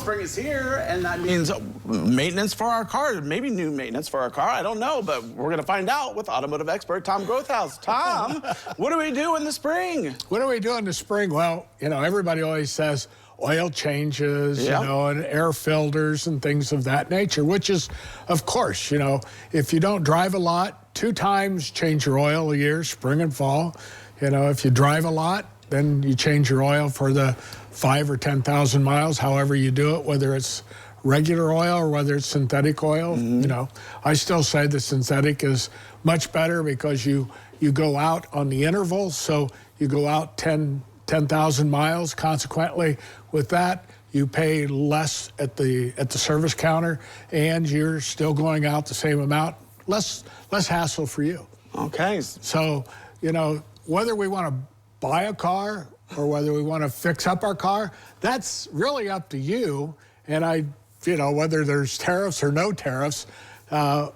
spring is here, and that means maintenance for our car, maybe new maintenance for our car. I don't know, but we're going to find out with automotive expert Tom Grothous. Tom, what do we do in the spring? What do we do in the spring? Well, you know, everybody always says oil changes, you know, and air filters and things of that nature, which is, of course, you know, if you don't drive a lot, 2 times change your oil a year, spring and fall. You know, if you drive a lot, then you change your oil for the 5 or 10,000 miles, however you do it, whether it's regular oil or whether it's synthetic oil. You know, I still say the synthetic is much better because you go out on the interval, so you go out 10,000 miles. Consequently, with that, you pay less at the service counter, and you're still going out the same amount, less hassle for you. Okay. So, you know, whether we want to buy a car or whether we want to fix up our car, that's really up to you. And you know, whether there's tariffs or no tariffs, the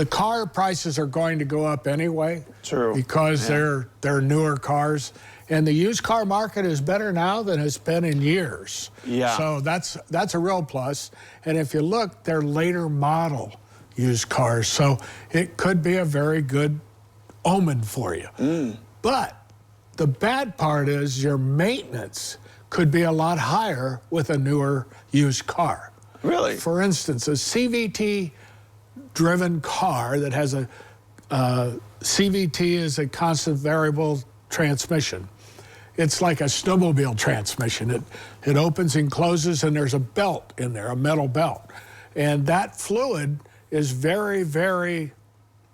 car prices are going to go up anyway. True. Because they're newer cars. And the used car market is better now than it's been in years. Yeah. So that's a real plus. And if you look, they're later model used cars. So it could be a very good omen for you. But the bad part is your maintenance could be a lot higher with a newer used car. Really? For instance, a CVT-driven car that has a CVT is a constant variable transmission. It's like a snowmobile transmission. It opens and closes, and there's a belt in there, a metal belt. And that fluid is very, very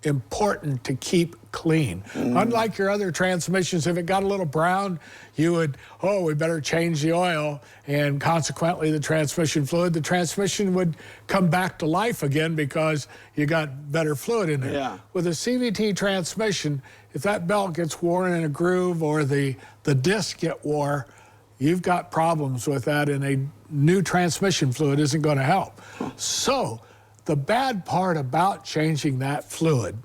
important to keep clean. Unlike your other transmissions, if it got a little brown, you would, oh, we better change the oil, and consequently the transmission would come back to life again because you got better fluid in there. Yeah. With a CVT transmission, if that belt gets worn in a groove or the disc get wore, you've got problems with that, and a new transmission fluid isn't going to help. So the bad part about changing that fluid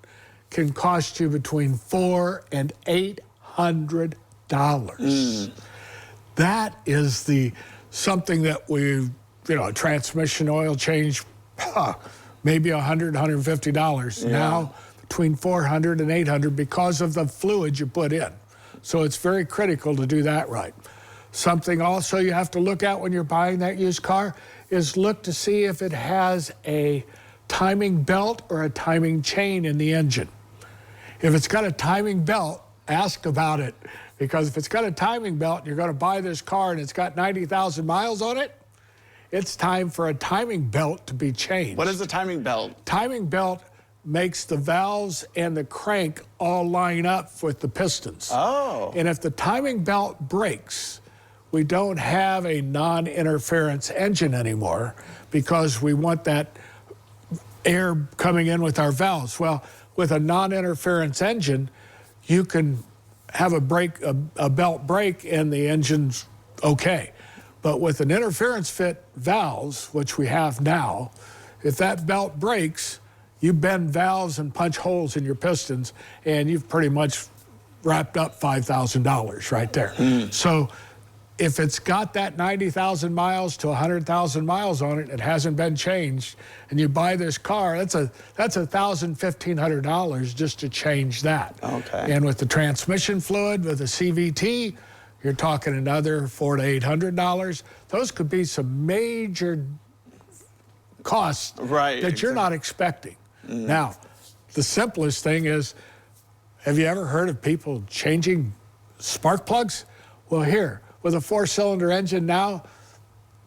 can cost you between $400 and $800. That is something that you know, a transmission oil change, maybe $100, $150. Now between $400 and $800 because of the fluid you put in. So it's very critical to do that right. Something also you have to look at when you're buying that used car is look to see if it has a timing belt or a timing chain in the engine. If it's got a timing belt, ask about it. Because if it's got a timing belt and you're going to buy this car and it's got 90,000 miles on it, it's time for a timing belt to be changed. What is the timing belt? Timing belt makes the valves and the crank all line up with the pistons. Oh. And if the timing belt breaks, we don't have a non-interference engine anymore because we want that air coming in with our valves. Well, with a non-interference engine, you can have a belt break and the engine's okay. But with an interference fit valves, which we have now, if that belt breaks, you bend valves and punch holes in your pistons, and you've pretty much wrapped up $5,000 right there. So if it's got that 90,000 miles to 100,000 miles on it, it hasn't been changed, and you buy this car, that's $1,000, $1,500 just to change that. Okay. And with the transmission fluid, with the CVT, you're talking another $400 to $800. Those could be some major costs that you're not expecting. Now, the simplest thing is, have you ever heard of people changing spark plugs? Well, here, with a 4-cylinder engine now,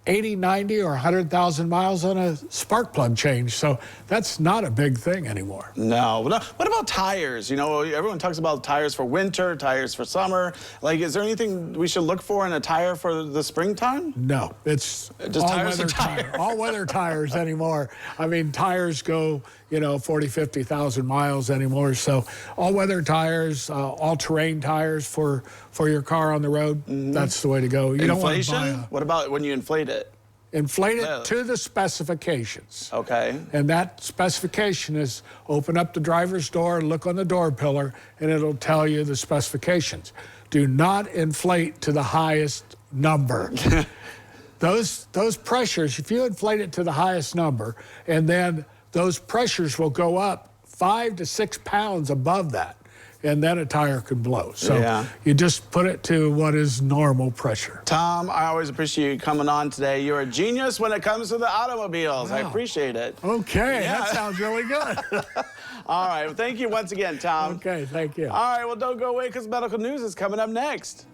80, 90, or 100,000 miles on a spark plug change. So that's not a big thing anymore. No. What about tires? You know, everyone talks about tires for winter, tires for summer. Like, is there anything we should look for in a tire for the springtime? No. It's just all-weather tires. All-weather tires anymore. I mean, tires go, you know, 40, 50,000 miles anymore. So all-weather tires, all-terrain tires for your car on the road, that's the way to go. You Inflation? Don't want to buy what about when you inflate it? Inflate it to the specifications. Okay. And that specification is open up the driver's door, look on the door pillar, and it'll tell you the specifications. Do not inflate to the highest number. those pressures, if you inflate it to the highest number, and then those pressures will go up 5 to 6 pounds above that, and then a tire could blow. So you just put it to what is normal pressure. Tom, I always appreciate you coming on today. You're a genius when it comes to the automobiles. Wow. I appreciate it. Okay, that sounds really good. All right, well, thank you once again, Tom. Okay, thank you. All right, well, don't go away because medical news is coming up next.